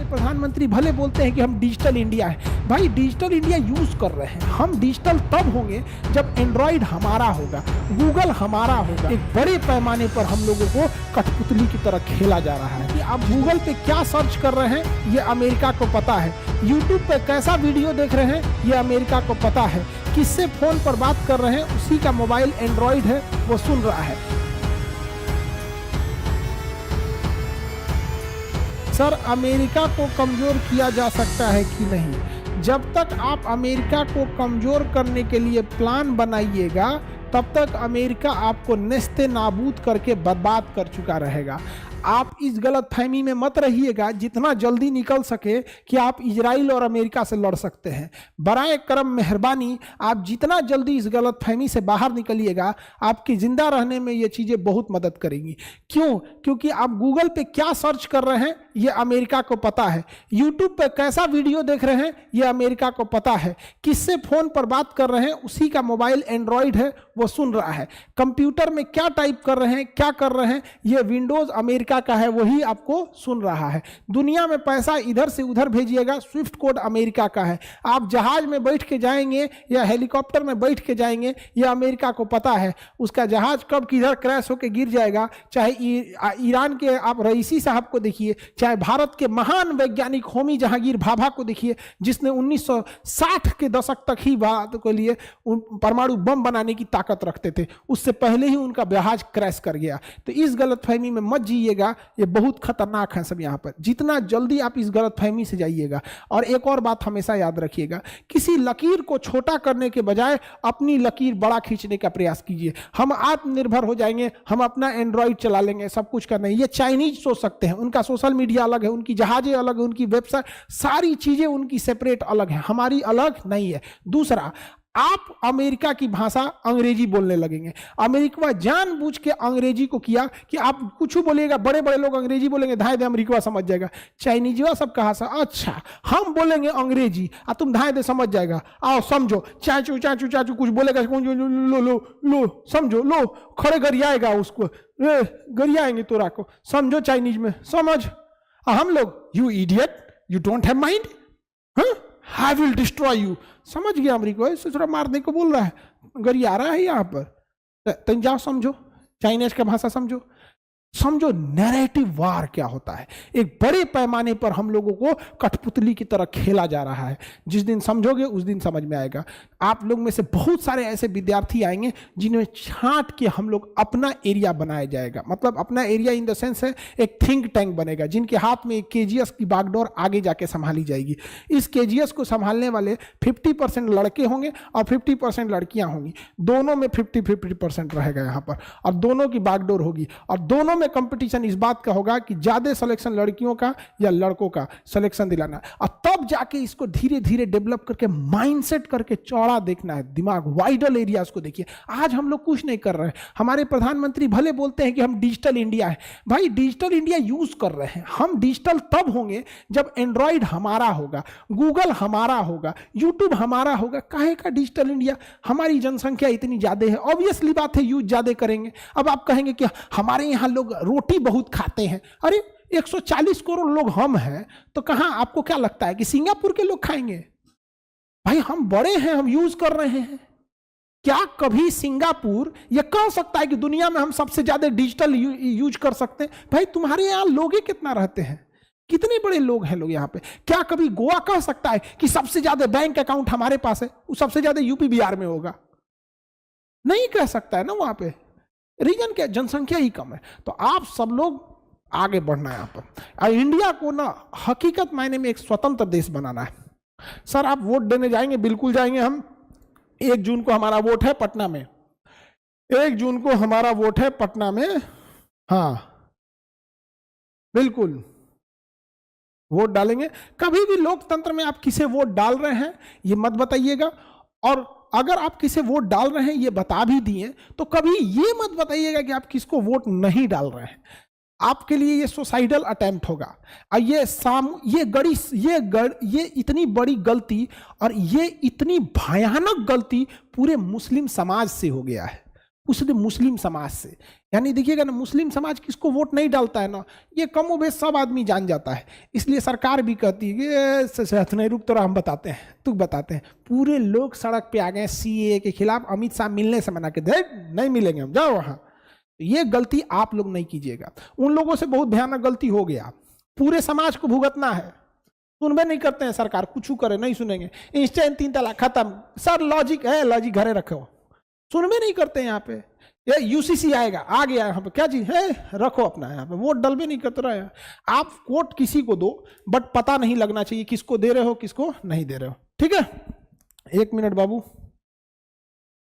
प्रधानमंत्री भले बोलते हैं कि हम डिजिटल इंडिया है, भाई डिजिटल इंडिया यूज कर रहे हैं। हम डिजिटल तब होंगे जब एंड्रॉइड हमारा होगा, गूगल हमारा होगा। एक बड़े पैमाने पर हम लोगों को कठपुतली की तरह खेला जा रहा है कि आप गूगल पे क्या सर्च कर रहे हैं ये अमेरिका को पता है, यूट्यूब पे कैसा वीडियो देख रहे हैं ये अमेरिका को पता है, किससे फोन पर बात कर रहे हैं उसी का मोबाइल एंड्रॉइड है वो सुन रहा है। सर अमेरिका को कमजोर किया जा सकता है कि नहीं? जब तक आप अमेरिका को कमजोर करने के लिए प्लान बनाइएगा तब तक अमेरिका आपको नेस्ते नाबूद करके बर्बाद कर चुका रहेगा। आप इस गलत फहमी में मत रहिएगा जितना जल्दी निकल सके कि आप इजराइल और अमेरिका से लड़ सकते हैं। बराए करम मेहरबानी आप जितना जल्दी इस गलत फहमी से बाहर निकलिएगा आपकी जिंदा रहने में ये चीज़ें बहुत मदद करेंगी। क्यों? क्योंकि आप गूगल पे क्या सर्च कर रहे हैं ये अमेरिका को पता है, यूट्यूब पे कैसा वीडियो देख रहे हैं ये अमेरिका को पता है, किससे फ़ोन पर बात कर रहे हैं उसी का मोबाइल एंड्रॉइड है वो सुन रहा है, कंप्यूटर में क्या टाइप कर रहे हैं क्या कर रहे हैं ये विंडोज़ अमेरिका का है वही आपको सुन रहा है। दुनिया में पैसा इधर से उधर भेजिएगा स्विफ्ट कोड अमेरिका का है। आप जहाज में बैठ के जाएंगे या हेलीकॉप्टर में बैठ के जाएंगे ये अमेरिका को पता है। उसका जहाज कब किधर क्रैश होकर गिर जाएगा, चाहे ईरान के आप रईसी साहब को देखिए, चाहे भारत के महान वैज्ञानिक होमी जहांगीर भाभा को देखिए जिसने 1960 के दशक तक ही बात के लिए परमाणु बम बनाने की ताकत रखते थे, उससे पहले ही उनका जहाज क्रैश कर गया। तो इस गलतफहमी में मत जिएगा, ये बहुत खतरनाक है सब। यहाँ पर जितना जल्दी आप इस गलतफहमी से जाइएगा। और एक और बात हमेशा याद रखिएगा, किसी लकीर को छोटा करने के बजाय अपनी लकीर बड़ा खींचने का प्रयास कीजिए। हम आत्मनिर्भर हो जाएंगे, हम अपना एंड्रॉइड चला लेंगे, सब कुछ करना है। ये चाइनीज सोच सकते हैं, उनका सोशल मीडिया अलग है, उनकी जहाजें अलग है, उनकी वेबसाइट, सारी चीजें उनकी सेपरेट अलग है, हमारी अलग नहीं है। दूसरा, आप अमेरिका की भाषा अंग्रेजी बोलने लगेंगे। अमेरिका जानबूझ के अंग्रेजी को किया कि आप कुछ बोलिएगा, बड़े बड़े लोग अंग्रेजी बोलेंगे, धाए दे अमेरिका समझ जाएगा। चाइनीजवा सब कहा सा अच्छा हम बोलेंगे अंग्रेजी और तुम धाए दे समझ जाएगा, आओ समझो, चाचू चाचू चाचू कुछ बोलेगा, लो लो लो समझो, लो खड़े गरियाएगा उसको, गरियाएंगे तोरा को, समझो चाइनीज में समझ। हम लोग you idiot you don't have mind, I will destroy you, समझ गया अमेरिका ऐसे थोड़ा मारने को बोल रहा है, गरी आ रहा है यहाँ पर। तुम जाओ समझो, चाइनीज का भाषा समझो, समझो नैरेटिव वार क्या होता है। एक बड़े पैमाने पर हम लोगों को कठपुतली की तरह खेला जा रहा है। जिस दिन समझोगे उस दिन समझ में आएगा। आप लोग में से बहुत सारे ऐसे विद्यार्थी आएंगे जिन्हें छांट के हम लोग अपना एरिया बनाया जाएगा। मतलब अपना एरिया इन द सेंस है एक थिंक टैंक बनेगा जिनके हाथ में एक केजीएस की बागडोर आगे जाके संभाली जाएगी। इस केजीएस को संभालने वाले 50% लड़के होंगे और 50% लड़कियां होंगी। दोनों में 50-50% रहेगा यहाँ पर, और दोनों की बागडोर होगी। और दोनों में कंपटीशन इस बात का होगा कि ज्यादा सिलेक्शन लड़कियों का या लड़कों का सिलेक्शन दिलाना, और तब जाके इसको धीरे धीरे डेवलप करके माइंडसेट करके चौड़ा देखना है दिमाग, वाइडल एरियाज को देखिए। आज हम लोग कुछ नहीं कर रहे हैं। हमारे प्रधानमंत्री भले बोलते हैं कि हम डिजिटल इंडिया है, भाई डिजिटल इंडिया यूज कर रहे हैं। हम डिजिटल तब होंगे जब एंड्रॉइड हमारा होगा, गूगल हमारा होगा, यूट्यूब हमारा होगा। काहे का डिजिटल इंडिया? हमारी जनसंख्या इतनी ज्यादा है, ऑब्वियसली बात है यूज ज्यादा करेंगे। अब आप कहेंगे कि हमारे यहाँ लोग रोटी बहुत खाते हैं, अरे 140 करोड़ लोग हम हैं तो कहां, आपको क्या लगता है कि सिंगापुर के लोग खाएंगे? भाई हम बड़े हैं, हम यूज कर रहे हैं। क्या कभी सिंगापुर ये कह सकता है कि दुनिया में हम सबसे ज्यादा डिजिटल यूज कर सकते हैं? भाई तुम्हारे यहां लोग ही कितना रहते हैं, कितने बड़े लोग हैं लोग यहाँ पे। क्या कभी गोवा कह सकता है कि सबसे ज्यादा बैंक अकाउंट हमारे पास है, वो सबसे ज्यादा यूपी बिहार में होगा? नहीं कह सकता है ना। वहां पे रीजन क्या, जनसंख्या ही कम है। तो आप सब लोग आगे बढ़ना है यहाँ पर। और इंडिया को ना हकीकत मायने में एक स्वतंत्र देश बनाना है। सर आप वोट देने जाएंगे? बिल्कुल जाएंगे। हम 1 जून को हमारा वोट है पटना में, 1 जून को हमारा वोट है पटना में। हाँ बिल्कुल वोट डालेंगे। कभी भी लोकतंत्र में आप किसे वोट डाल रहे हैं ये मत बताइएगा, और अगर आप किसे वोट डाल रहे हैं ये बता भी दिए तो कभी ये मत बताइएगा कि आप किसको वोट नहीं डाल रहे हैं। आपके लिए ये सुसाइडल अटेम्प्ट होगा। और ये इतनी बड़ी गलती और ये इतनी भयानक गलती पूरे मुस्लिम समाज से हो गया है। उसने मुस्लिम समाज से, यानी देखिएगा ना, मुस्लिम समाज किसको वोट नहीं डालता है ना, ये कमोबेश सब आदमी जान जाता है। इसलिए सरकार भी कहती है कि नहीं रुक, तो हम बताते हैं, तू बताते हैं। पूरे लोग सड़क पे आ गए सीए के खिलाफ, अमित शाह मिलने से मना के दे, नहीं मिलेंगे हम, जाओ वहां। ये गलती आप लोग नहीं कीजिएगा। उन लोगों से बहुत भयानक गलती हो गया, पूरे समाज को भुगतना है। सुनबे नहीं करते हैं, सरकार कुछ करे नहीं सुनेंगे, इंस्टेंट 3 तलाक खत्म। सर लॉजिक है, लॉजिक घरे रखो, सुनबे नहीं करते हैं। यहाँ पे ये यूसीसी आएगा, आ गया यहाँ पे, क्या चीज है, रखो अपना, यहाँ पे वोट डलबे नहीं करते रहे। आप वोट किसी को दो, बट पता नहीं लगना चाहिए किसको दे रहे हो किसको नहीं दे रहे हो। ठीक है, 1 मिनट बाबू।